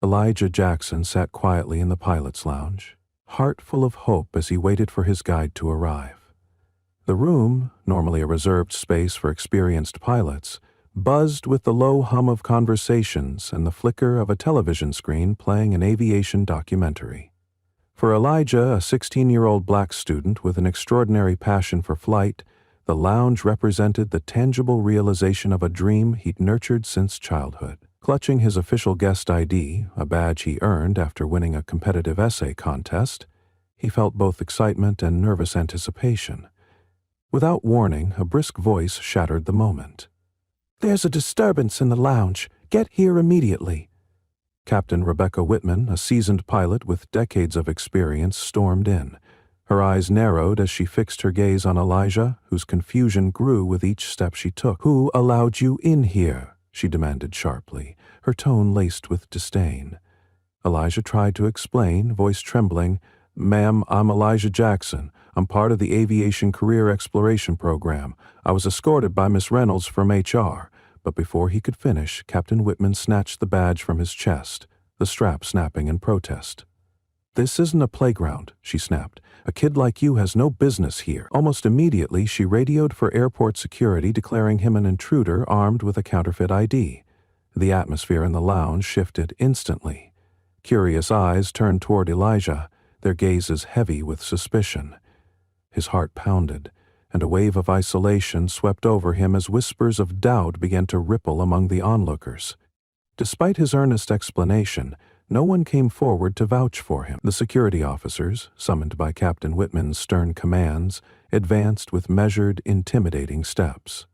Elijah Jackson sat quietly in the pilot's lounge, heart full of hope as he waited for his guide to arrive. The room, normally a reserved space for experienced pilots, buzzed with the low hum of conversations and the flicker of a television screen playing an aviation documentary. For Elijah, a 16-year-old black student with an extraordinary passion for flight, the lounge represented the tangible realization of a dream he'd nurtured since childhood. Clutching his official guest ID, a badge he earned after winning a competitive essay contest, he felt both excitement and nervous anticipation. Without warning, a brisk voice shattered the moment. "There's a disturbance in the lounge. Get here immediately." Captain Rebecca Whitman, a seasoned pilot with decades of experience, stormed in. Her eyes narrowed as she fixed her gaze on Elijah, whose confusion grew with each step she took. "Who allowed you in here?" she demanded sharply, her tone laced with disdain. Elijah tried to explain, voice trembling. "Ma'am, I'm Elijah Jackson. I'm part of the Aviation Career Exploration Program. I was escorted by Miss Reynolds from HR." But before he could finish, Captain Whitman snatched the badge from his chest, the strap snapping in protest. "This isn't a playground," she snapped. "A kid like you has no business here." Almost immediately, she radioed for airport security, declaring him an intruder armed with a counterfeit ID. The atmosphere in the lounge shifted instantly. Curious eyes turned toward Elijah, their gazes heavy with suspicion. His heart pounded, and a wave of isolation swept over him as whispers of doubt began to ripple among the onlookers. Despite his earnest explanation, no one came forward to vouch for him. The security officers, summoned by Captain Whitman's stern commands, advanced with measured, intimidating steps.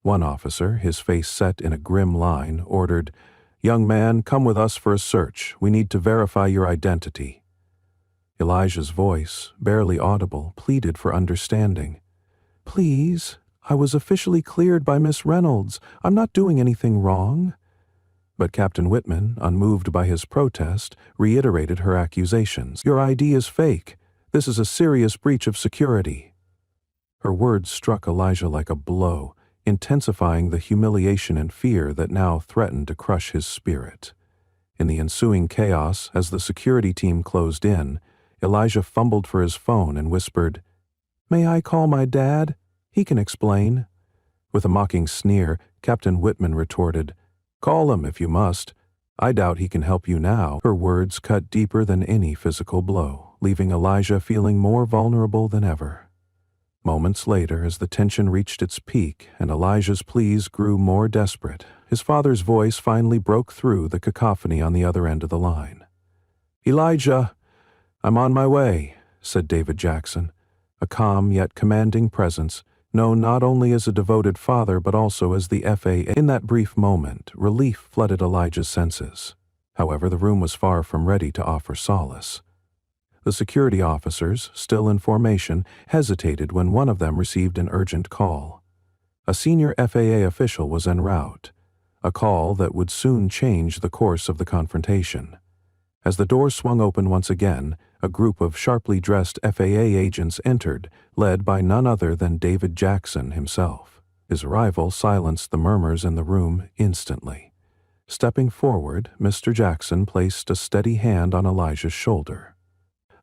One officer, his face set in a grim line, ordered, "Young man, come with us for a search. We need to verify your identity." Elijah's voice, barely audible, pleaded for understanding. "Please, I was officially cleared by Miss Reynolds. I'm not doing anything wrong." But Captain Whitman, unmoved by his protest, reiterated her accusations. "Your ID is fake. This is a serious breach of security." Her words struck Elijah like a blow, intensifying the humiliation and fear that now threatened to crush his spirit. In the ensuing chaos, as the security team closed in, Elijah fumbled for his phone and whispered, "May I call my dad? He can explain." With a mocking sneer, Captain Whitman retorted, "Call him if you must. I doubt he can help you now." Her words cut deeper than any physical blow, leaving Elijah feeling more vulnerable than ever. Moments later, as the tension reached its peak and Elijah's pleas grew more desperate, his father's voice finally broke through the cacophony on the other end of the line. "Elijah, I'm on my way," said David Jackson, a calm yet commanding presence, known not only as a devoted father but also as the FAA. In that brief moment, relief flooded Elijah's senses. However, the room was far from ready to offer solace. The security officers, still in formation, hesitated when one of them received an urgent call. A senior FAA official was en route, a call that would soon change the course of the confrontation. As the door swung open once again, a group of sharply dressed FAA agents entered, led by none other than David Jackson himself. His arrival silenced the murmurs in the room instantly. Stepping forward, Mr. Jackson placed a steady hand on Elijah's shoulder.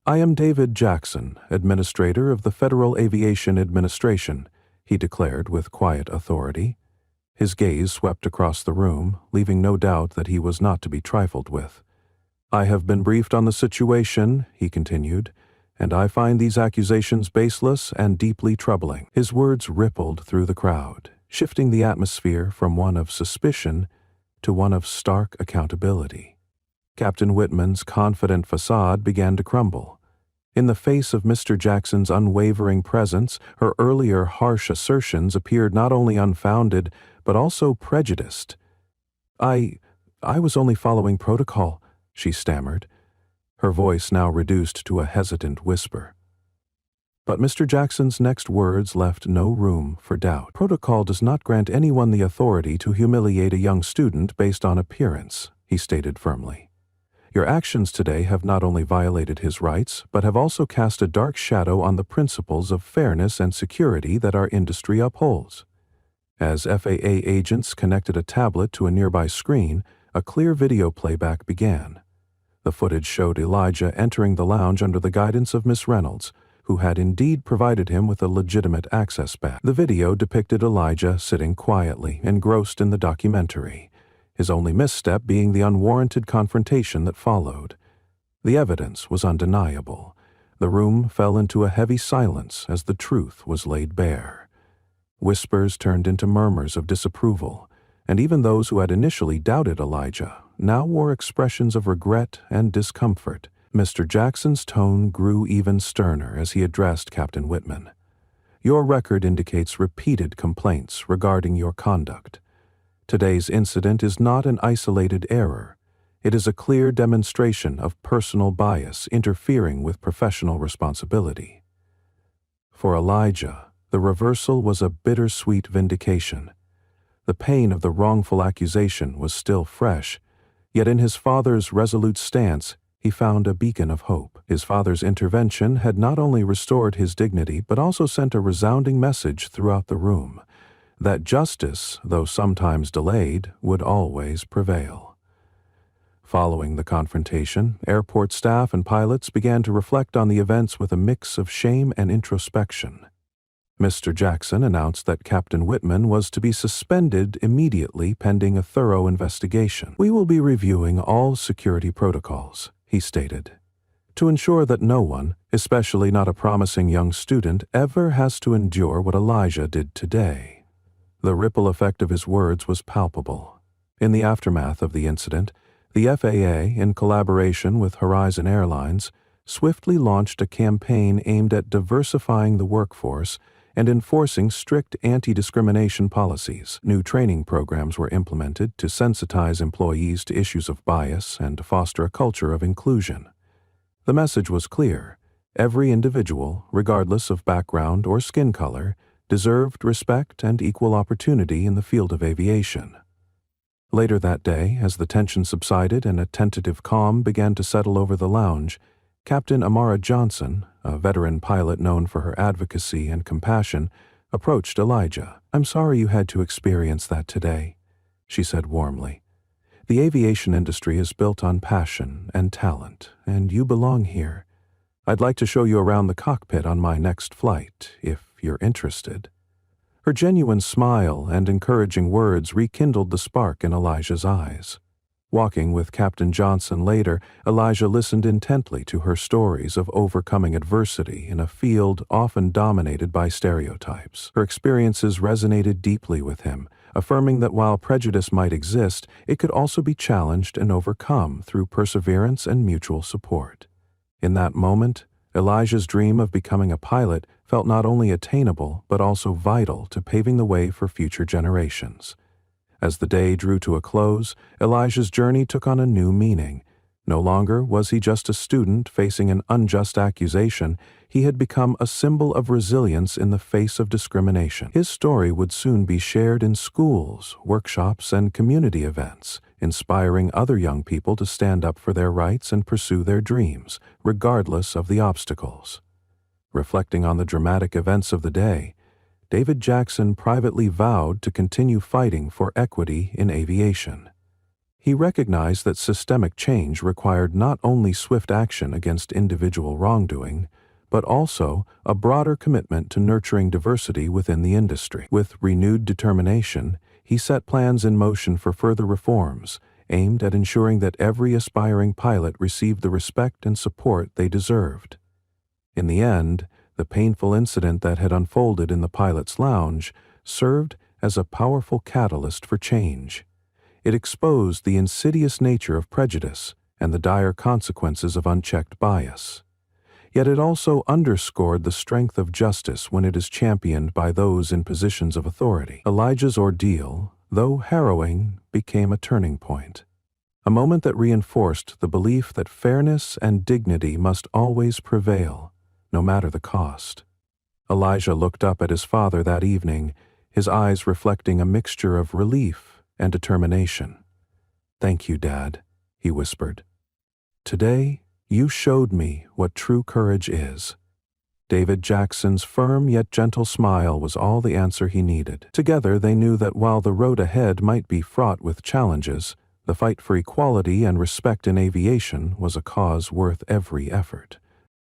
"I am David Jackson, Administrator of the Federal Aviation Administration," he declared with quiet authority. His gaze swept across the room, leaving no doubt that he was not to be trifled with. "I have been briefed on the situation," he continued, "and I find these accusations baseless and deeply troubling." His words rippled through the crowd, shifting the atmosphere from one of suspicion to one of stark accountability. Captain Whitman's confident facade began to crumble. In the face of Mr. Jackson's unwavering presence, her earlier harsh assertions appeared not only unfounded, but also prejudiced. I was only following protocol," she stammered, her voice now reduced to a hesitant whisper. But Mr. Jackson's next words left no room for doubt. "Protocol does not grant anyone the authority to humiliate a young student based on appearance," he stated firmly. "Your actions today have not only violated his rights, but have also cast a dark shadow on the principles of fairness and security that our industry upholds." As FAA agents connected a tablet to a nearby screen, a clear video playback began. The footage showed Elijah entering the lounge under the guidance of Miss Reynolds, who had indeed provided him with a legitimate access badge. The video depicted Elijah sitting quietly, engrossed in the documentary, his only misstep being the unwarranted confrontation that followed. The evidence was undeniable. The room fell into a heavy silence as the truth was laid bare. Whispers turned into murmurs of disapproval, and even those who had initially doubted Elijah now wore expressions of regret and discomfort. Mr. Jackson's tone grew even sterner as he addressed Captain Whitman. "Your record indicates repeated complaints regarding your conduct. Today's incident is not an isolated error. It is a clear demonstration of personal bias interfering with professional responsibility." For Elijah, the reversal was a bittersweet vindication. The pain of the wrongful accusation was still fresh, yet in his father's resolute stance, he found a beacon of hope. His father's intervention had not only restored his dignity but also sent a resounding message throughout the room that justice, though sometimes delayed, would always prevail. Following the confrontation, airport staff and pilots began to reflect on the events with a mix of shame and introspection. Mr. Jackson announced that Captain Whitman was to be suspended immediately pending a thorough investigation. "We will be reviewing all security protocols," he stated, "to ensure that no one, especially not a promising young student, ever has to endure what Elijah did today." The ripple effect of his words was palpable. In the aftermath of the incident, the FAA, in collaboration with Horizon Airlines, swiftly launched a campaign aimed at diversifying the workforce and enforcing strict anti-discrimination policies. New training programs were implemented to sensitize employees to issues of bias and to foster a culture of inclusion. The message was clear: every individual, regardless of background or skin color, deserved respect and equal opportunity in the field of aviation. Later that day, as the tension subsided and a tentative calm began to settle over the lounge, Captain Amara Johnson, a veteran pilot known for her advocacy and compassion, approached Elijah. "I'm sorry you had to experience that today," she said warmly. "The aviation industry is built on passion and talent, and you belong here. I'd like to show you around the cockpit on my next flight, if you're interested." Her genuine smile and encouraging words rekindled the spark in Elijah's eyes. Walking with Captain Johnson later, Elijah listened intently to her stories of overcoming adversity in a field often dominated by stereotypes. Her experiences resonated deeply with him, affirming that while prejudice might exist, it could also be challenged and overcome through perseverance and mutual support. In that moment, Elijah's dream of becoming a pilot felt not only attainable but also vital to paving the way for future generations. As the day drew to a close, Elijah's journey took on a new meaning. No longer was he just a student facing an unjust accusation, he had become a symbol of resilience in the face of discrimination. His story would soon be shared in schools, workshops, and community events, inspiring other young people to stand up for their rights and pursue their dreams, regardless of the obstacles. Reflecting on the dramatic events of the day, David Jackson privately vowed to continue fighting for equity in aviation. He recognized that systemic change required not only swift action against individual wrongdoing, but also a broader commitment to nurturing diversity within the industry. With renewed determination, he set plans in motion for further reforms, aimed at ensuring that every aspiring pilot received the respect and support they deserved. In the end, the painful incident that had unfolded in the pilot's lounge served as a powerful catalyst for change. It exposed the insidious nature of prejudice and the dire consequences of unchecked bias. Yet it also underscored the strength of justice when it is championed by those in positions of authority. Elijah's ordeal, though harrowing, became a turning point. A moment that reinforced the belief that fairness and dignity must always prevail, no matter the cost. Elijah looked up at his father that evening, his eyes reflecting a mixture of relief and determination. "Thank you, Dad," he whispered. "Today, you showed me what true courage is." David Jackson's firm yet gentle smile was all the answer he needed. Together, they knew that while the road ahead might be fraught with challenges, The fight for equality and respect in aviation was a cause worth every effort.